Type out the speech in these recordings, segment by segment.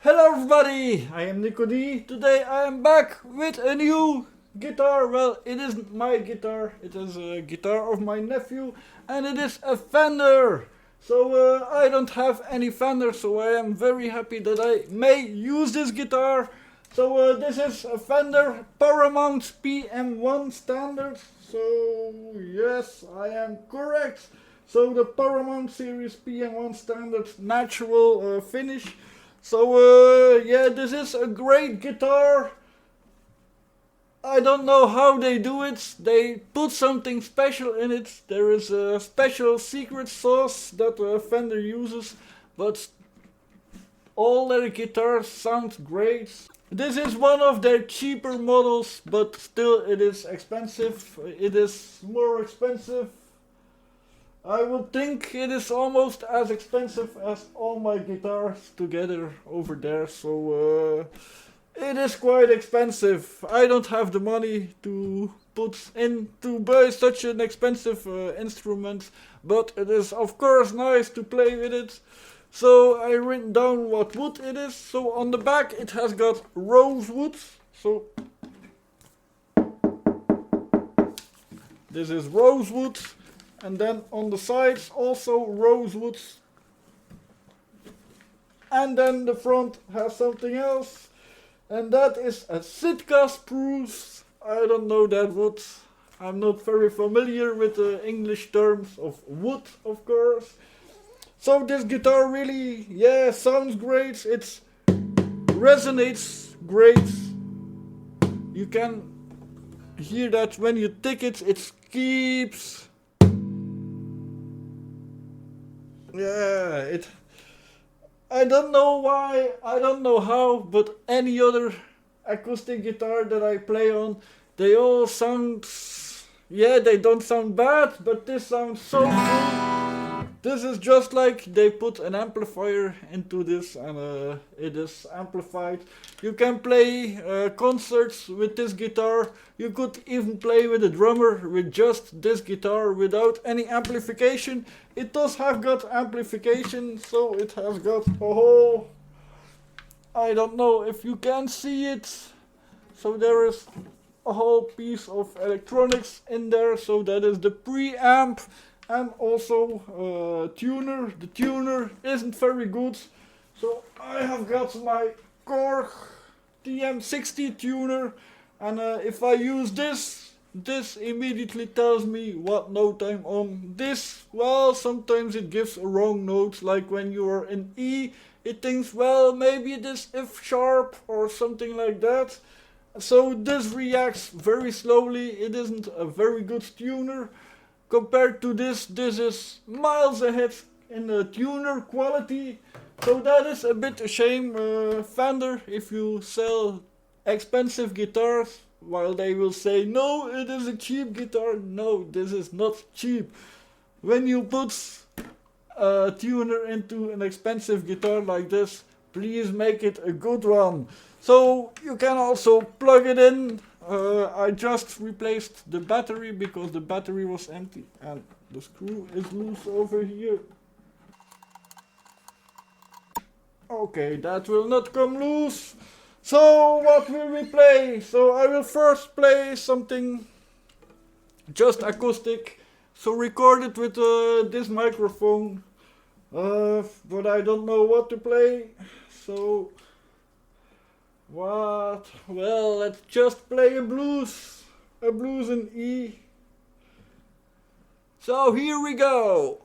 Hello everybody, I am Nico D. Today I am back with a new guitar. Well, it isn't my guitar, it is a guitar of my nephew and it is a Fender. So I don't have any Fender, so I am very happy that I may use this guitar. So this is a Fender Paramount PM-1 standard. So yes, I am correct. So the Paramount series PM-1 standard natural finish. So yeah, this is a great guitar. I don't know how they do it. They put something special in it. There is a special secret sauce that Fender uses, but all their guitars sound great. This is one of their cheaper models, but still it is expensive. It is more expensive. I would think it is almost as expensive as all my guitars together over there, so it is quite expensive. I don't have the money to put in to buy such an expensive instrument, but it is of course nice to play with it. So I written down what wood it is. So on the back it has got rosewood. So this is rosewood. And then on the sides also rosewood. And then the front has something else. And that is a Sitka spruce. I don't know that wood. I'm not very familiar with the English terms of wood, of course. So this guitar really, yeah, sounds great. It resonates great. You can hear that when you tick it, it keeps. Yeah, I don't know why, I don't know how, but any other acoustic guitar that I play on, they all sound, yeah, they don't sound bad, but this sounds so good. This is just like they put an amplifier into this and it is amplified. You can play concerts with this guitar. You could even play with a drummer with just this guitar without any amplification. It does have got amplification, so it has got a whole, I don't know if you can see it. So there is a whole piece of electronics in there. So that is the preamp. And also tuner. The tuner isn't very good, so I have got my Korg TM60 tuner, and if I use this immediately tells me what note I'm on. This, well, sometimes it gives a wrong note, like when you are in E, it thinks, well, maybe it is F sharp or something like that. So this reacts very slowly. It isn't a very good tuner. Compared to this is miles ahead in the tuner quality. So that is a bit a shame. Fender, if you sell expensive guitars, while they will say, no, it is a cheap guitar. No, this is not cheap. When you put a tuner into an expensive guitar like this, please make it a good one. So you can also plug it in. I just replaced the battery because the battery was empty and the screw is loose over here. Okay, that will not come loose. So what will we play? So I will first play something just acoustic. So record it with this microphone. But I don't know what to play. So what? Well, let's just play a blues in E. So here we go.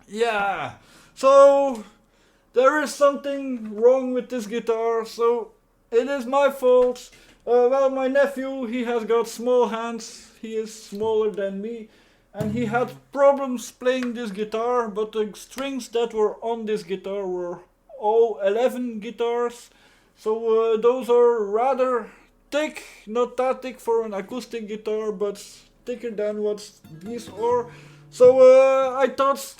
Yeah. So there is something wrong with this guitar, so it is my fault. Well, my nephew, he has got small hands, he is smaller than me, and he had problems playing this guitar, but the strings that were on this guitar were all 11 guitars, so those are rather thick, not that thick for an acoustic guitar, but thicker than what these are. So I thought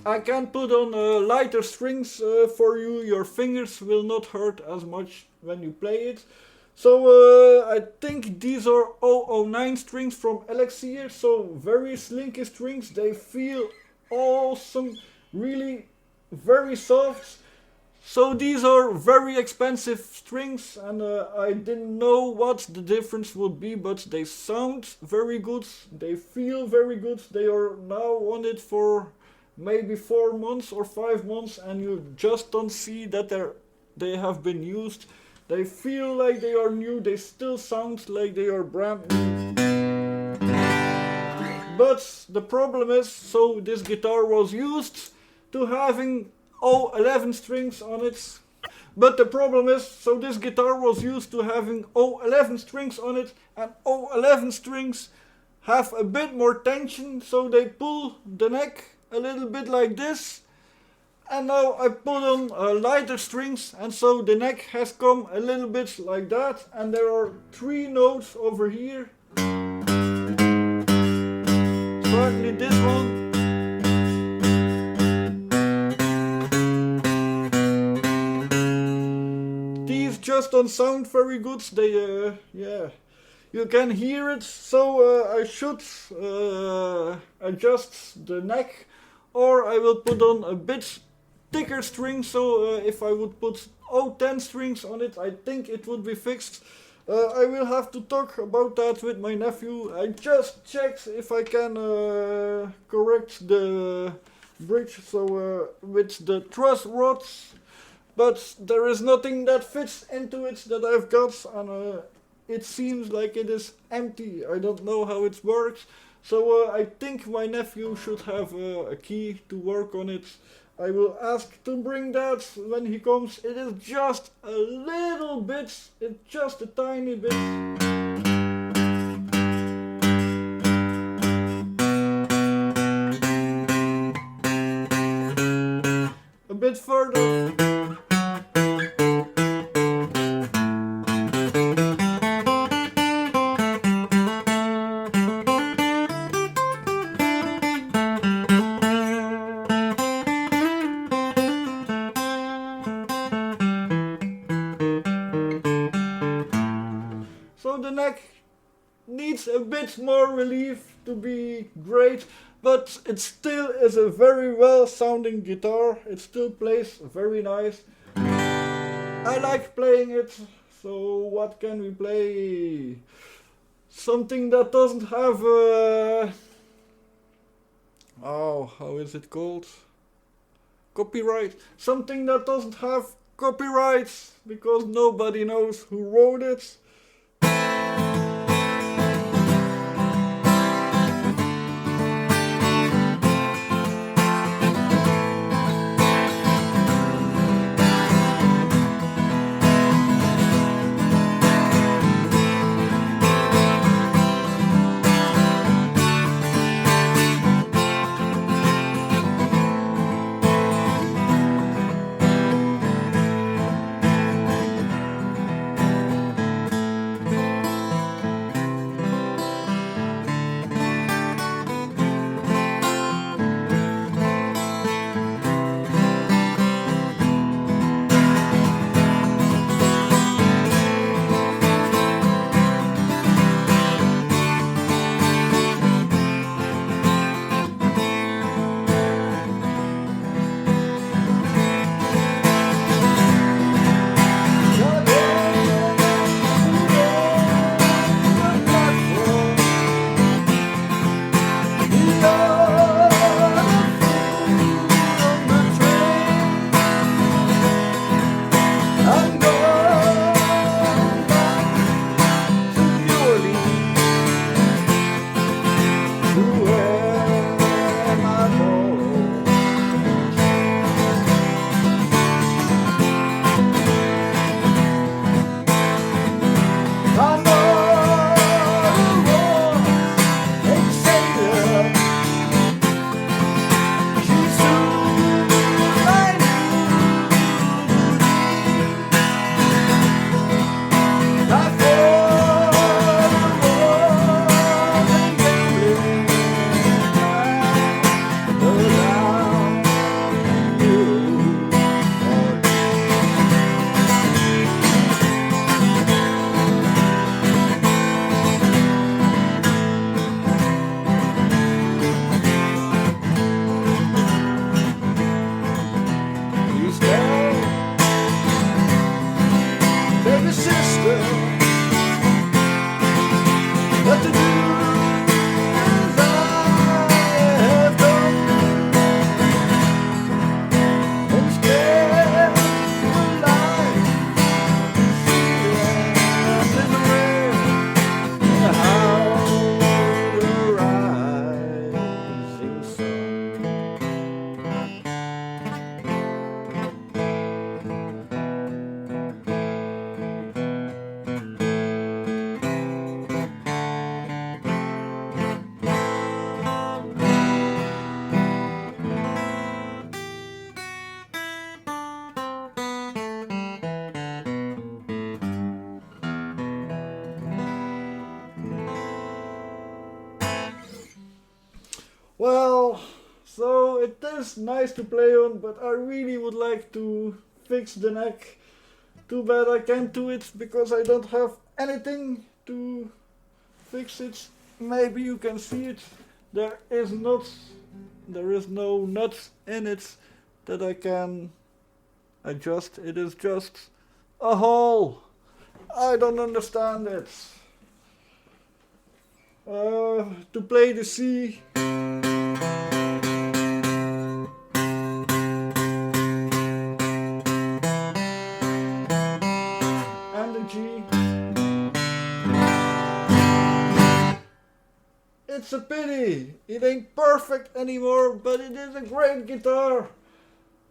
I can put on lighter strings for you. Your fingers will not hurt as much when you play it. So I think these are 009 strings from Elixir. So very slinky strings. They feel awesome. Really very soft. So these are very expensive strings, and I didn't know what the difference would be, but they sound very good. They feel very good. They are now on it for maybe 4 months or 5 months, and you just don't see that they have been used. They feel like they are new. They still sound like they are brand new. But the problem is, so this guitar was used to having all 11 strings on it. But the problem is, so this guitar was used to having all 11 strings on it, and all 11 strings have a bit more tension, so they pull the neck a little bit like this. And now I put on lighter strings, and so the neck has come a little bit like that, and there are 3 notes over here. Certainly this one. These just don't sound very good. They, yeah, you can hear it. So I should adjust the neck, or I will put on a bit thicker string. So if I would put 010 strings on it, I think it would be fixed. I will have to talk about that with my nephew. I just checked if I can correct the bridge, so with the truss rods, but there is nothing that fits into it that I've got, and it seems like it is empty. I don't know how it works, so I think my nephew should have a key to work on it. I will ask to bring that when he comes. It is just a little bit, it's just a tiny bit. A bit further. So the neck needs a bit more relief to be great, but it still is a very well sounding guitar. It still plays very nice. I like playing it, so what can we play? Something that doesn't have oh, how is it called? Copyright. Something that doesn't have copyright, because nobody knows who wrote it. Well, so it is nice to play on, but I really would like to fix the neck. Too bad I can't do it because I don't have anything to fix it. Maybe you can see it. There is not, there is no nut in it that I can adjust. It is just a hole. I don't understand it. To play the C. And the G. It's a pity. It ain't perfect anymore, but it is a great guitar.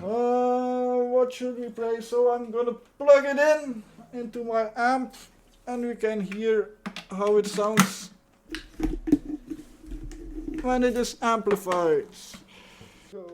What should we play? So I'm gonna plug it in into my amp and we can hear how it sounds when it is amplified. So.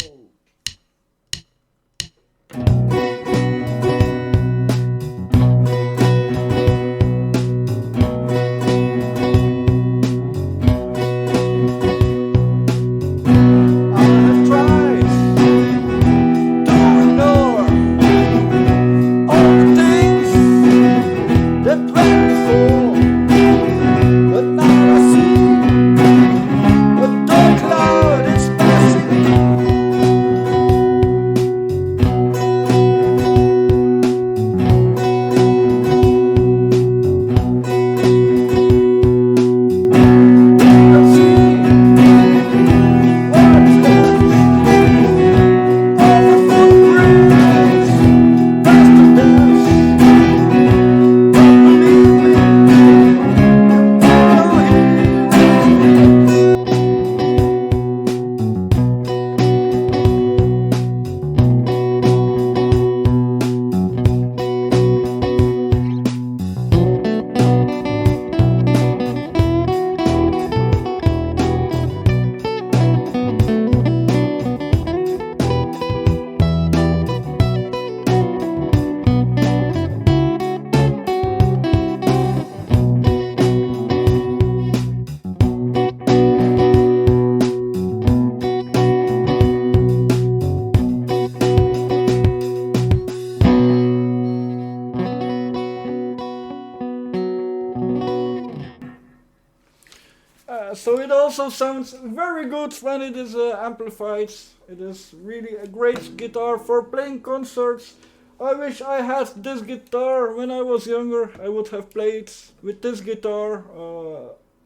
So it also sounds very good when it is amplified. It is really a great guitar for playing concerts. I wish I had this guitar when I was younger. I would have played with this guitar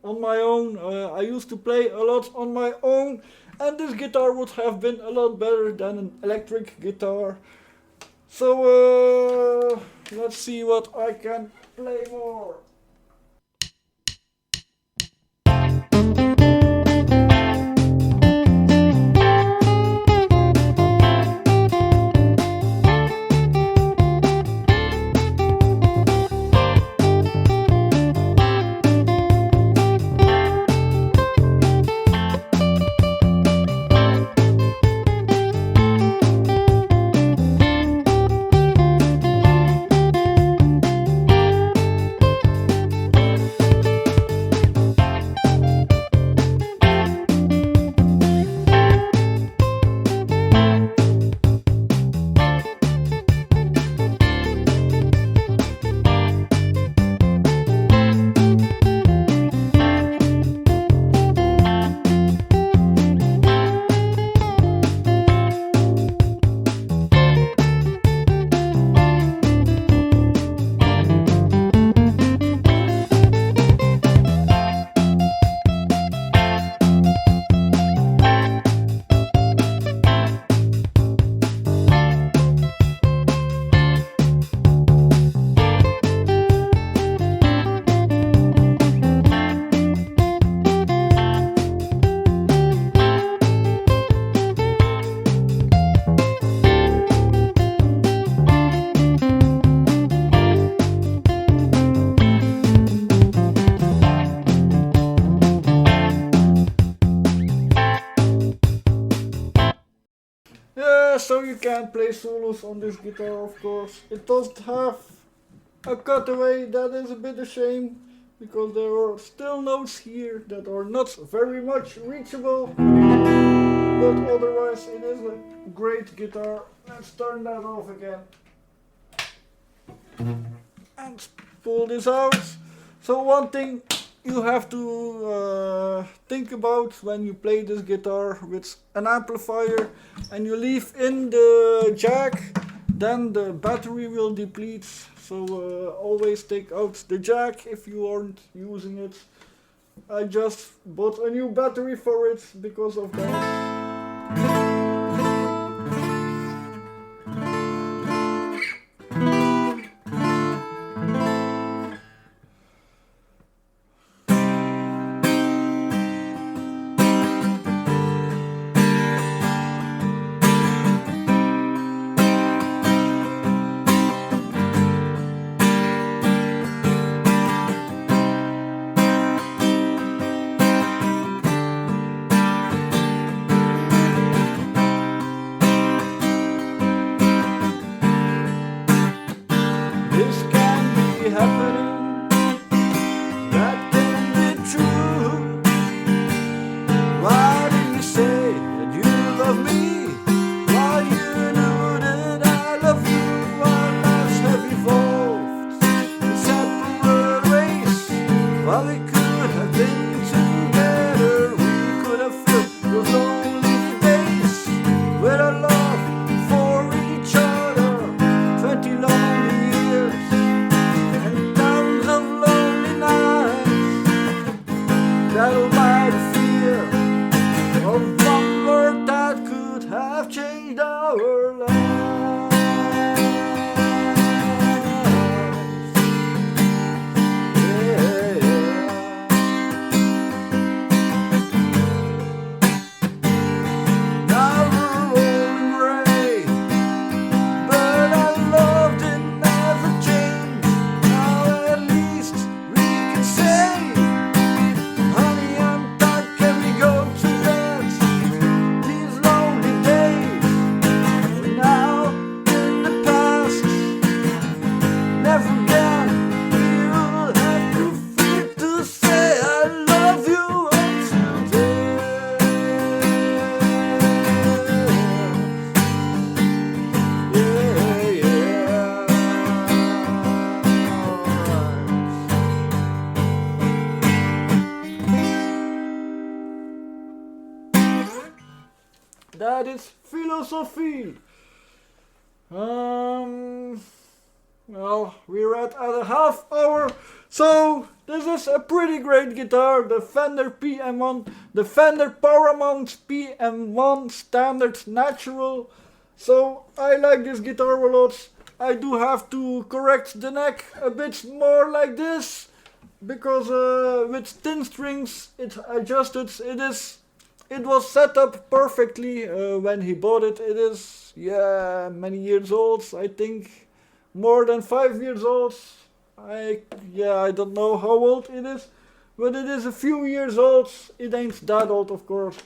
on my own. I used to play a lot on my own, and this guitar would have been a lot better than an electric guitar. So let's see what I can play more. So you can play solos on this guitar, of course. It doesn't have a cutaway, that is a bit a shame. because there are still notes here that are not very much reachable, but otherwise it is a great guitar. Let's turn that off again and pull this out. So one thing you have to think about when you play this guitar with an amplifier and you leave in the jack, then the battery will deplete. So always take out the jack if you aren't using it. I just bought a new battery for it because of that. That is philosophy. Well, we're at a half hour, so this is a pretty great guitar, the Fender PM-1, the Fender Paramount PM-1 Standard Natural. So I like this guitar a lot. I do have to correct the neck a bit more like this, because with thin strings it adjusted. It was set up perfectly when he bought it. It is, many years old. I think more than 5 years old. I don't know how old it is, but it is a few years old. It ain't that old, of course.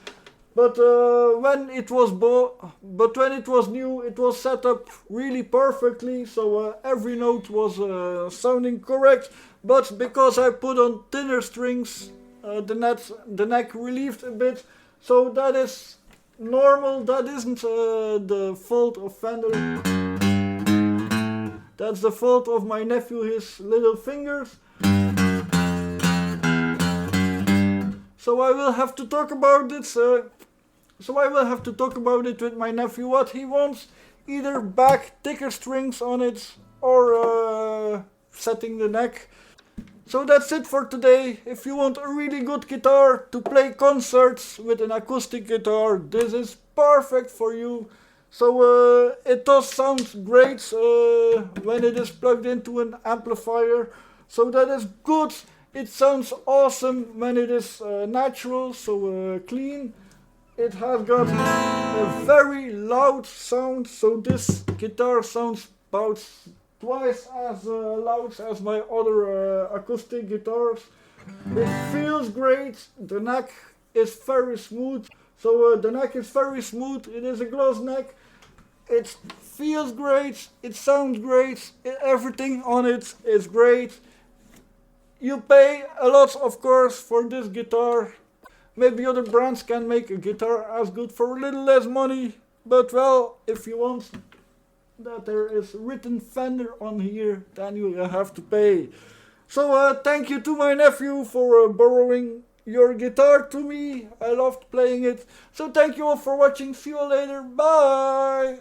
But when it was new, it was set up really perfectly. So every note was sounding correct. But because I put on thinner strings, the neck relieved a bit. So that is normal, that isn't the fault of Fender. That's the fault of my nephew, his little fingers. So I will have to talk about it. With my nephew, what he wants. Either back thicker strings on it or setting the neck. So that's it for today. If you want a really good guitar to play concerts with an acoustic guitar, this is perfect for you. So it does sound great when it is plugged into an amplifier. So that is good. It sounds awesome when it is natural, so clean. It has got a very loud sound, so this guitar sounds about twice as loud as my other acoustic guitars. It feels great. The neck is very smooth. So the neck is very smooth. It is a gloss neck. It feels great. It sounds great. Everything on it is great. you pay a lot, of course, for this guitar. Maybe other brands can make a guitar as good for a little less money. But well, if you want that there is written Fender on here, then you have to pay. So thank you to my nephew for borrowing your guitar to me. I loved playing it. So thank you all for watching. See you later. Bye.